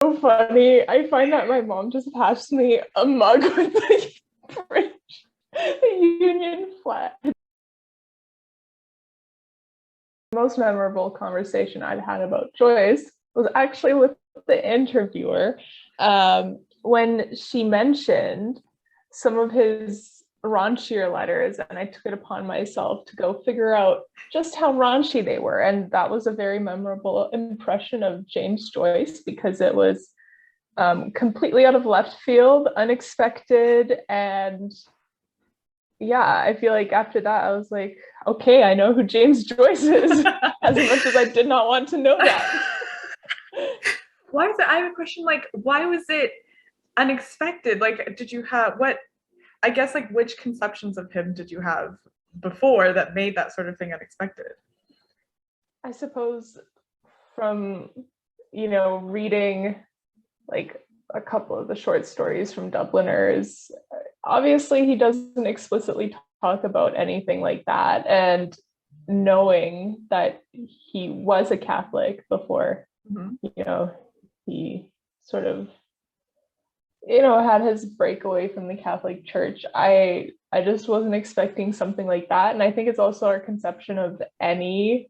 So funny. I find that my mom just passed me a mug with the Union flag. The most memorable conversation I've had about Joyce was actually with the interviewer, when she mentioned some of his raunchier letters, and I took it upon myself to go figure out just how raunchy they were. And that was a very memorable impression of James Joyce, because it was completely out of left field, unexpected. And yeah, I feel like after that, I was like, okay, I know who James Joyce is, as much as I did not want to know that. Why is it? I have a question. Like, why was it unexpected? Like, did you have what? I guess like which conceptions of him did you have before that made that sort of thing unexpected? I suppose from, reading like a couple of the short stories from Dubliners, obviously he doesn't explicitly talk about anything like that. And knowing that he was a Catholic before, he sort of, had his breakaway from the Catholic Church, I just wasn't expecting something like that. And I think it's also our conception of any,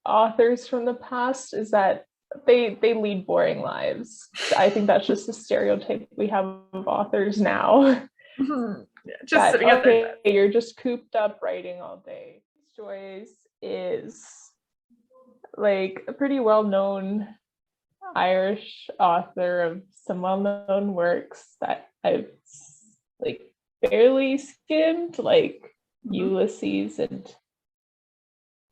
authors from the past, is that they lead boring lives. I think that's just a stereotype we have of authors now. Mm-hmm. Yeah, just that sitting at their desk. You're just cooped up writing all day. Joyce is like a pretty well-known Irish author of some well-known works that I've like barely skimmed, like Ulysses and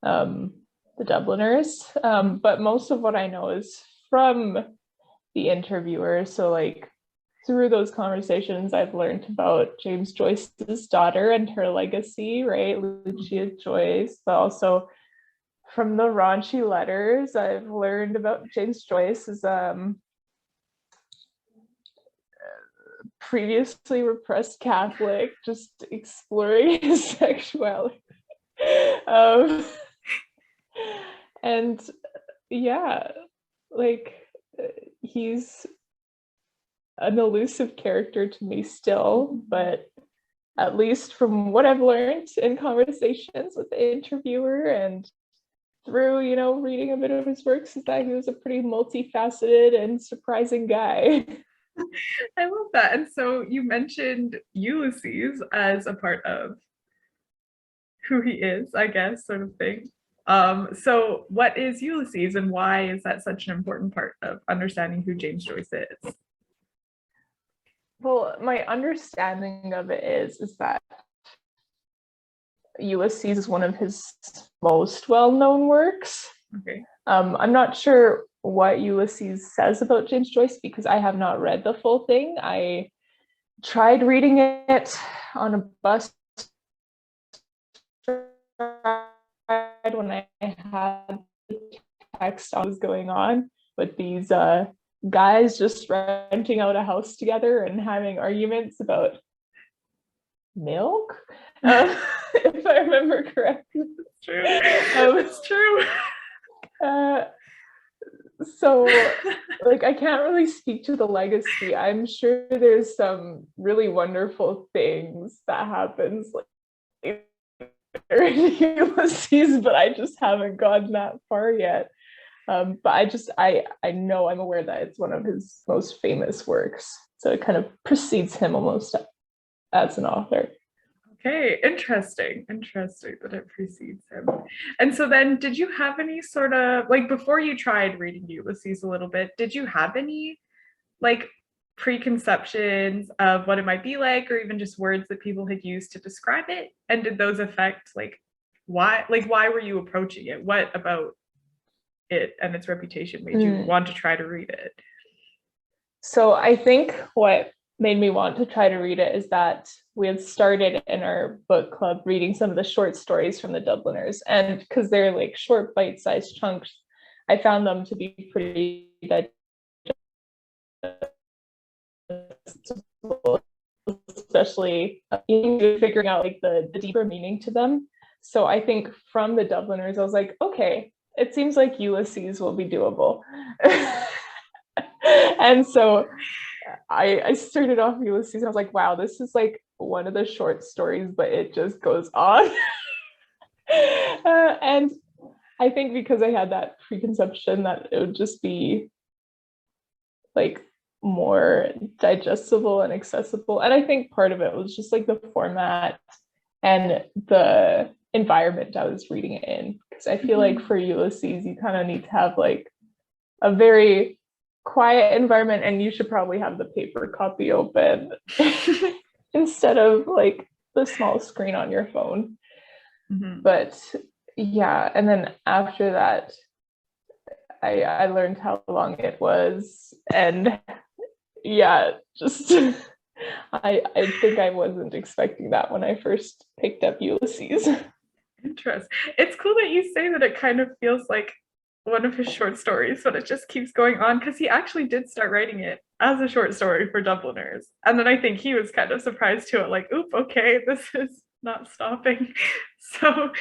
the Dubliners. But most of what I know is from the interviewer. So like through those conversations, I've learned about James Joyce's daughter and her legacy, right? Lucia Joyce, but also from the raunchy letters, I've learned about James Joyce as previously repressed Catholic, just exploring his sexuality. And yeah, like he's an elusive character to me still, but at least from what I've learned in conversations with the interviewer and through, reading a bit of his works, is that he was a pretty multifaceted and surprising guy. I love that. And so you mentioned Ulysses as a part of who he is, I guess, sort of thing. So what is Ulysses and why is that such an important part of understanding who James Joyce is? Well, my understanding of it is that Ulysses is one of his most well-known works. Okay. I'm not sure what Ulysses says about James Joyce because I have not read the full thing. I tried reading it on a bus ride when I had the text I was going on with these guys just renting out a house together and having arguments about milk, if I remember correctly. It's true. It's true. So like I can't really speak to the legacy. I'm sure there's some really wonderful things that happens like in Ulysses, but I just haven't gotten that far yet. But I know, I'm aware that it's one of his most famous works, so it kind of precedes him almost as an author. Okay, interesting that it precedes him. And so then did you have any sort of, like before you tried reading Ulysses a little bit, did you have any like preconceptions of what it might be like, or even just words that people had used to describe it? And did those affect why were you approaching it? What about it and its reputation made you want to try to read it? So I think what made me want to try to read it is that we had started in our book club reading some of the short stories from the Dubliners, and because they're like short bite-sized chunks, I found them to be pretty digestible, especially figuring out like the deeper meaning to them. So I think from the Dubliners, I was like, okay, it seems like Ulysses will be doable. And so I started off Ulysses and I was like, wow, this is like one of the short stories, but it just goes on. And I think because I had that preconception that it would just be like more digestible and accessible. And I think part of it was just like the format and the environment I was reading it in. Because I feel like for Ulysses, you kind of need to have like a very quiet environment, and you should probably have the paper copy open instead of like the small screen on your phone. But yeah, and then after that, I learned how long it was, and yeah, just I think I wasn't expecting that when I first picked up Ulysses. Interesting. It's cool that you say that it kind of feels like one of his short stories, but it just keeps going on, because he actually did start writing it as a short story for Dubliners. And then I think he was kind of surprised to it, like, oop, okay, this is not stopping. So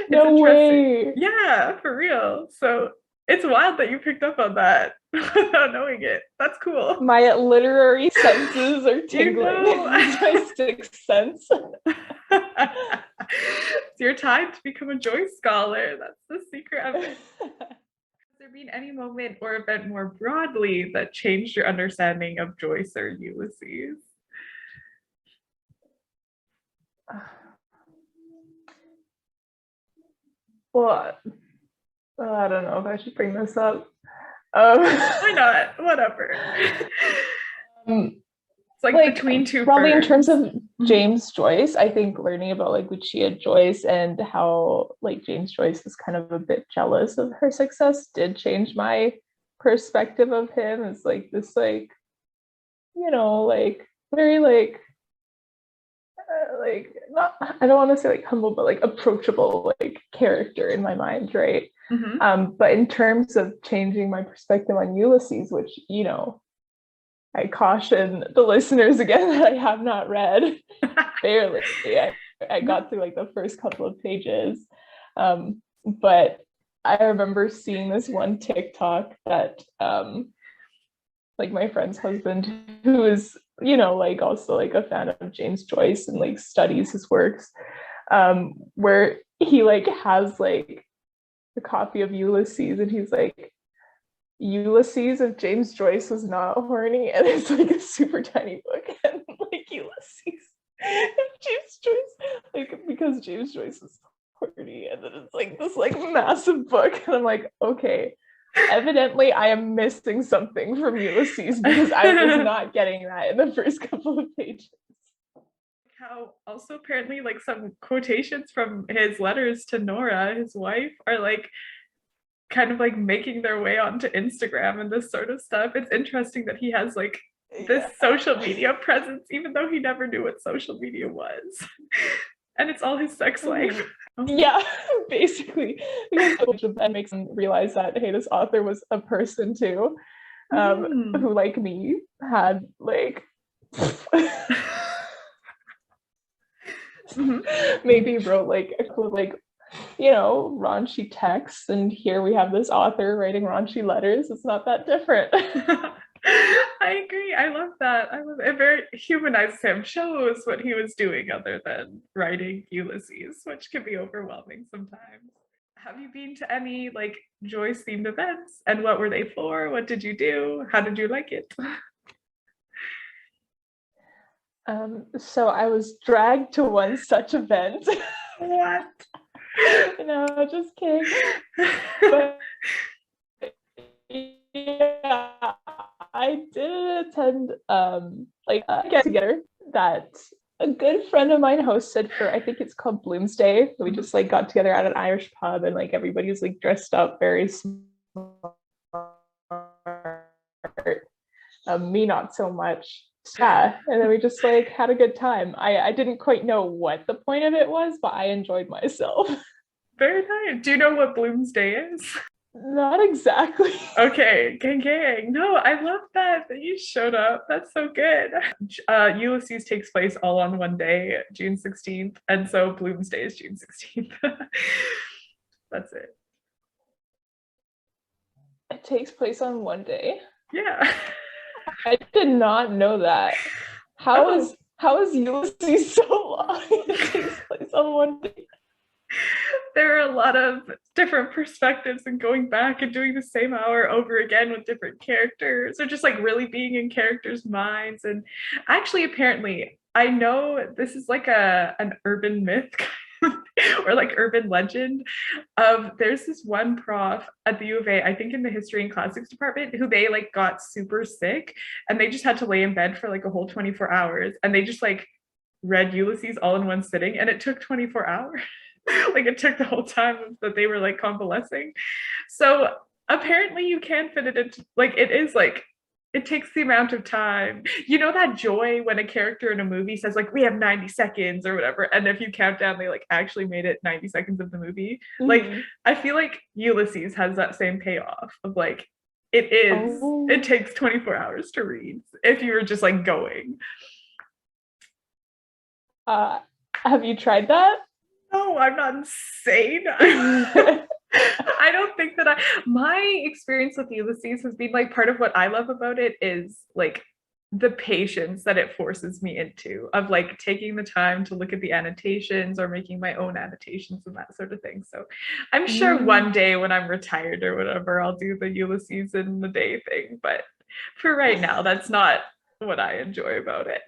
No way. Yeah, for real. So it's wild that you picked up on that without knowing it. That's cool. My literary senses are tingling. It's my sixth sense. It's your time to become a Joyce scholar. That's the secret of it. Has there been any moment or event more broadly that changed your understanding of Joyce or Ulysses? Well, I don't know if I should bring this up. Why not? Whatever. It's like between two probably birds. In terms of James Joyce, I think learning about like Lucia Joyce and how like James Joyce is kind of a bit jealous of her success did change my perspective of him as like this like, you know, like very like not, I don't want to say like humble, but like approachable like character in my mind, right? But in terms of changing my perspective on Ulysses, which, you know, I caution the listeners again that I have not read. Barely. I got through like the first couple of pages. But I remember seeing this one TikTok that like my friend's husband, who is, you know, like also like a fan of James Joyce and like studies his works, where he like has like a copy of Ulysses, and he's like, Ulysses if James Joyce was not horny, and it's like a super tiny book, and like Ulysses if James Joyce, like because James Joyce is horny, and then it's like this like massive book, and I'm like, okay, evidently I am missing something from Ulysses because I was not getting that in the first couple of pages. How also apparently like some quotations from his letters to Nora, his wife, are like kind of like making their way onto Instagram and this sort of stuff. It's interesting that he has like this social media presence, even though he never knew what social media was. And it's all his sex life. Yeah, basically, because that makes him realize that, hey, this author was a person too, who like me had like maybe wrote like you know, raunchy texts, and here we have this author writing raunchy letters. It's not that different. I agree. I love that. I love it. Very humanizes him, shows what he was doing other than writing Ulysses, which can be overwhelming sometimes. Have you been to any like Joyce themed events, and what were they for? What did you do? How did you like it? So I was dragged to one such event. What? No, just kidding. But yeah, I did attend like a get together that a good friend of mine hosted for, I think it's called Bloomsday. We just like got together at an Irish pub, and like everybody was like dressed up very smart. Me not so much. Yeah, and then we just like had a good time. I didn't quite know what the point of it was, but I enjoyed myself. Very nice. Do you know what Bloomsday is? Not exactly. Okay, gang. No, I love that you showed up. That's so good. Ulysses takes place all on one day, June 16th, and so Bloomsday is June 16th. That's it. It takes place on one day. Yeah. I did not know that. How is Ulysses so long? It takes place on one day. There are a lot of different perspectives and going back and doing the same hour over again with different characters, or just like really being in characters' minds. And actually, apparently, I know this is like an urban myth or like urban legend of there's this one prof at the U of A, I think in the history and classics department, who they like got super sick and they just had to lay in bed for like a whole 24 hours and they just like read Ulysses all in one sitting and it took 24 hours. Like it took the whole time that they were like convalescing. So apparently you can fit it into like it is like it takes the amount of time. You know that joy when a character in a movie says like we have 90 seconds or whatever, and if you count down they like actually made it 90 seconds of the movie. Like I feel like Ulysses has that same payoff of like it takes 24 hours to read if you were just like going. Have you tried that? No, I'm not insane. I don't think that my experience with Ulysses has been like part of what I love about it is like the patience that it forces me into of like taking the time to look at the annotations or making my own annotations and that sort of thing. So I'm sure one day when I'm retired or whatever, I'll do the Ulysses in the day thing. But for right now, that's not what I enjoy about it.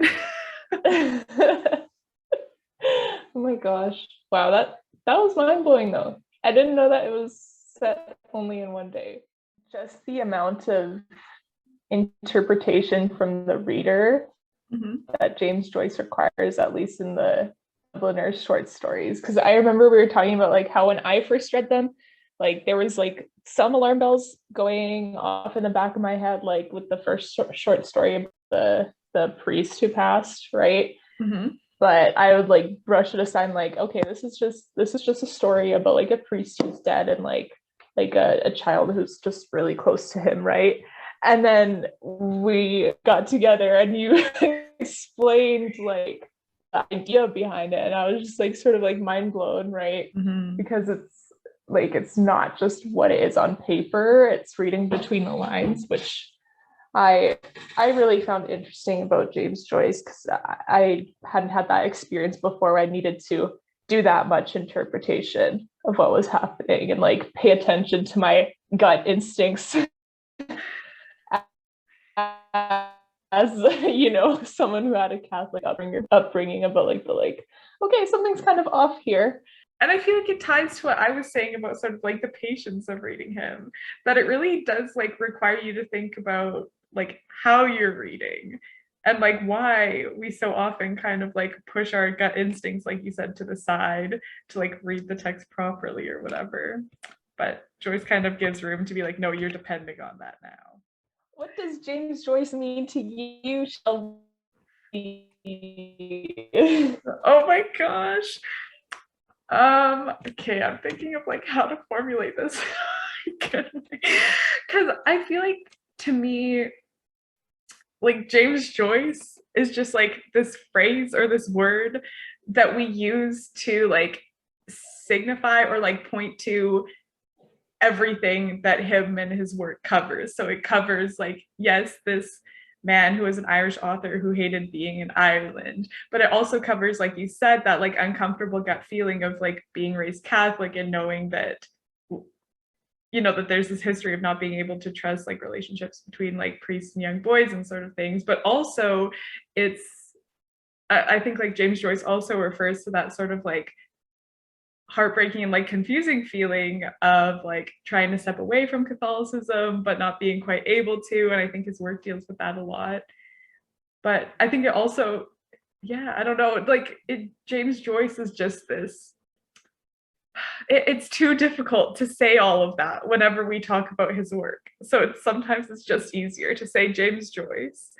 Oh my gosh. Wow, that was mind-blowing though. I didn't know that it was set only in one day. Just the amount of interpretation from the reader that James Joyce requires, at least in the Dubliners short stories. Because I remember we were talking about like how when I first read them, like there was like some alarm bells going off in the back of my head, like with the first short story of the priest who passed, right? But I would like brush it aside, like, okay, this is just a story about like a priest who's dead and like a child who's just really close to him, right? And then we got together and you explained like the idea behind it, and I was just like sort of like mind blown, right? Because it's not just what it is on paper, it's reading between the lines, which I really found interesting about James Joyce, because I hadn't had that experience before where I needed to do that much interpretation of what was happening and like pay attention to my gut instincts as you know, someone who had a Catholic upbringing about like okay, something's kind of off here. And I feel like it ties to what I was saying about sort of like the patience of reading him, that it really does like require you to think about like how you're reading and like why we so often kind of like push our gut instincts, like you said, to the side to like read the text properly or whatever. But Joyce kind of gives room to be like, no, you're depending on that now. What does James Joyce mean to you, Shelby? Oh my gosh. Okay, I'm thinking of like how to formulate this. Because I feel like to me, like James Joyce is just like this phrase or this word that we use to like signify or like point to everything that him and his work covers. So it covers like, yes, this man who was an Irish author who hated being in Ireland, but it also covers, like you said, that like uncomfortable gut feeling of like being raised Catholic and knowing that, you know, that there's this history of not being able to trust like relationships between like priests and young boys and sort of things. But also it's, I think like James Joyce also refers to that sort of like heartbreaking and like confusing feeling of like trying to step away from Catholicism but not being quite able to, and I think his work deals with that a lot. But I think it also, yeah, I don't know, like James Joyce is just this, it's too difficult to say all of that whenever we talk about his work, so sometimes it's just easier to say James Joyce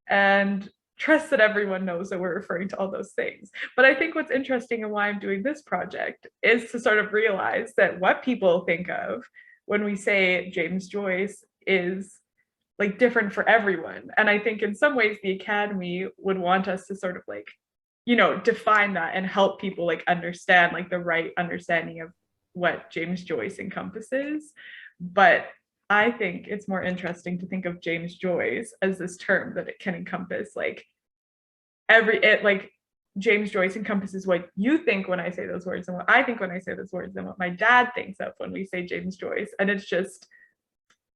and trust that everyone knows that we're referring to all those things. But I think what's interesting and why I'm doing this project is to sort of realize that what people think of when we say James Joyce is like different for everyone. And I think in some ways the Academy would want us to sort of like, you know, define that and help people like understand like the right understanding of what James Joyce encompasses. But I think it's more interesting to think of James Joyce as this term that it can encompass like James Joyce encompasses what you think when I say those words and what I think when I say those words and what my dad thinks of when we say James Joyce. And it's just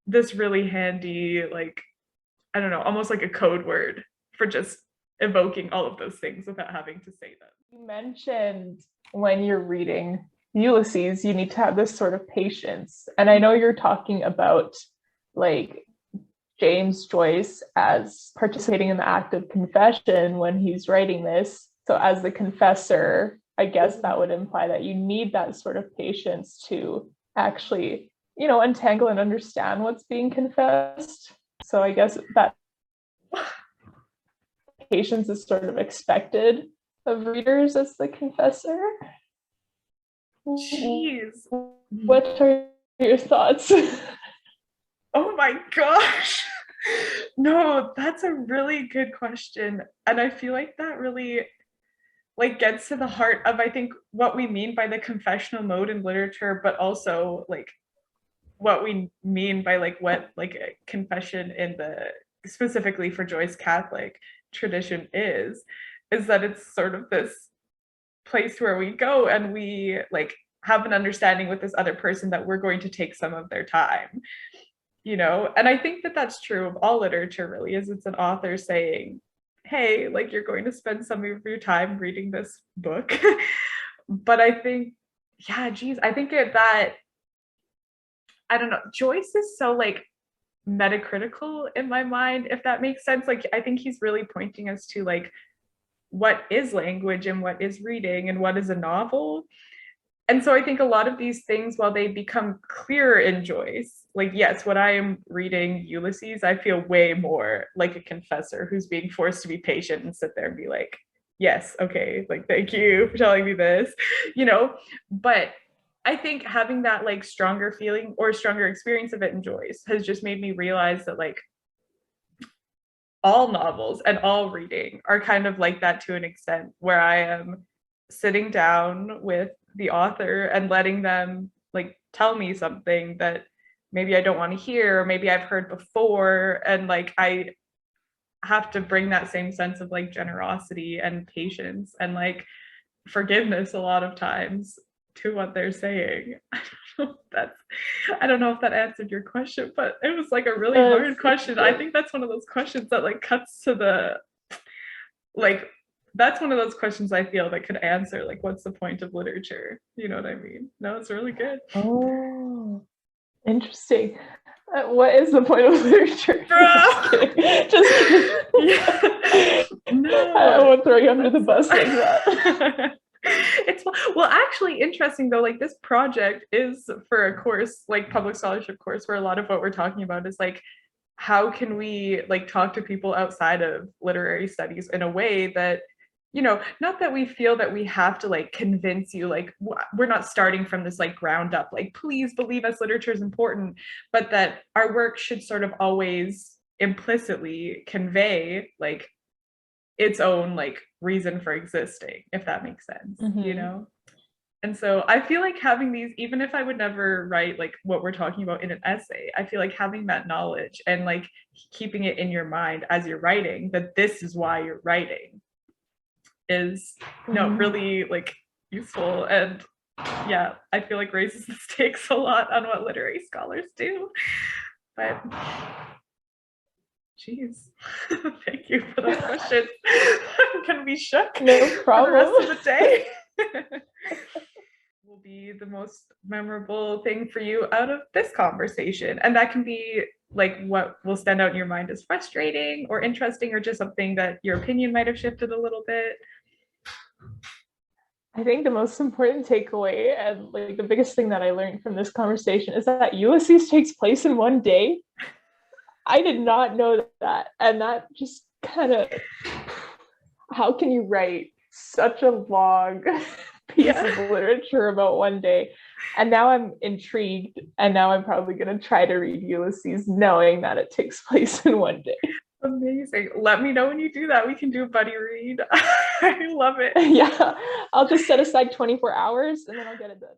this really handy, like, I don't know, almost like a code word for just evoking all of those things without having to say them. You mentioned when you're reading Ulysses, you need to have this sort of patience. And I know you're talking about like James Joyce as participating in the act of confession when he's writing this. So as the confessor, I guess that would imply that you need that sort of patience to actually, untangle and understand what's being confessed. So I guess that patience is sort of expected of readers as the confessor. Jeez. What are your thoughts? Oh my gosh. No, that's a really good question. And I feel like that really like gets to the heart of, I think, what we mean by the confessional mode in literature, but also like what we mean by like what like a confession in the specifically for Joyce Catholic tradition is that it's sort of this place where we go and we like have an understanding with this other person that we're going to take some of their time, and I think that that's true of all literature really, is it's an author saying, hey, like you're going to spend some of your time reading this book. But I think, yeah, geez, I think that I don't know, Joyce is so like metacritical in my mind, if that makes sense. Like I think he's really pointing us to like what is language and what is reading and what is a novel. And so I think a lot of these things, while they become clearer in Joyce, like, yes, when I am reading Ulysses, I feel way more like a confessor who's being forced to be patient and sit there and be like, yes, okay, like, thank you for telling me this, but I think having that like stronger feeling or stronger experience of it in Joyce has just made me realize that like all novels and all reading are kind of like that to an extent, where I am sitting down with the author and letting them like tell me something that maybe I don't want to hear, or maybe I've heard before, and like I have to bring that same sense of like generosity and patience and like forgiveness a lot of times to what they're saying. I don't know if that answered your question, but it was like a really hard question. I think that's one of those questions that like cuts to the like, that's one of those questions I feel that could answer like, what's the point of literature? You know what I mean? No, it's really good. Oh, interesting. What is the point of literature? Bro! Just kidding. Yeah. No, I won't throw you under the bus like that. It's well, actually interesting though, like this project is for a course, like public scholarship course, where a lot of what we're talking about is like, how can we like talk to people outside of literary studies in a way that, not that we feel that we have to like convince you, like we're not starting from this like ground up, like please believe us, literature is important, but that our work should sort of always implicitly convey like its own like reason for existing, if that makes sense. And so I feel like having these, even if I would never write like what we're talking about in an essay, I feel like having that knowledge and like keeping it in your mind as you're writing, that this is why you're writing, is really like useful. And yeah, I feel like raises the stakes a lot on what literary scholars do. But geez, thank you for those questions. I'm gonna be shook. No problem. For the rest of the day. Will be the most memorable thing for you out of this conversation? And that can be like what will stand out in your mind as frustrating or interesting, or just something that your opinion might have shifted a little bit. I think the most important takeaway and like the biggest thing that I learned from this conversation is that Ulysses takes place in one day. I did not know that. And that just kind of, how can you write such a long piece of literature about one day? And now I'm intrigued, and now I'm probably going to try to read Ulysses knowing that it takes place in one day. Amazing. Let me know when you do that. We can do a buddy read. I love it. Yeah, I'll just set aside 24 hours and then I'll get it done.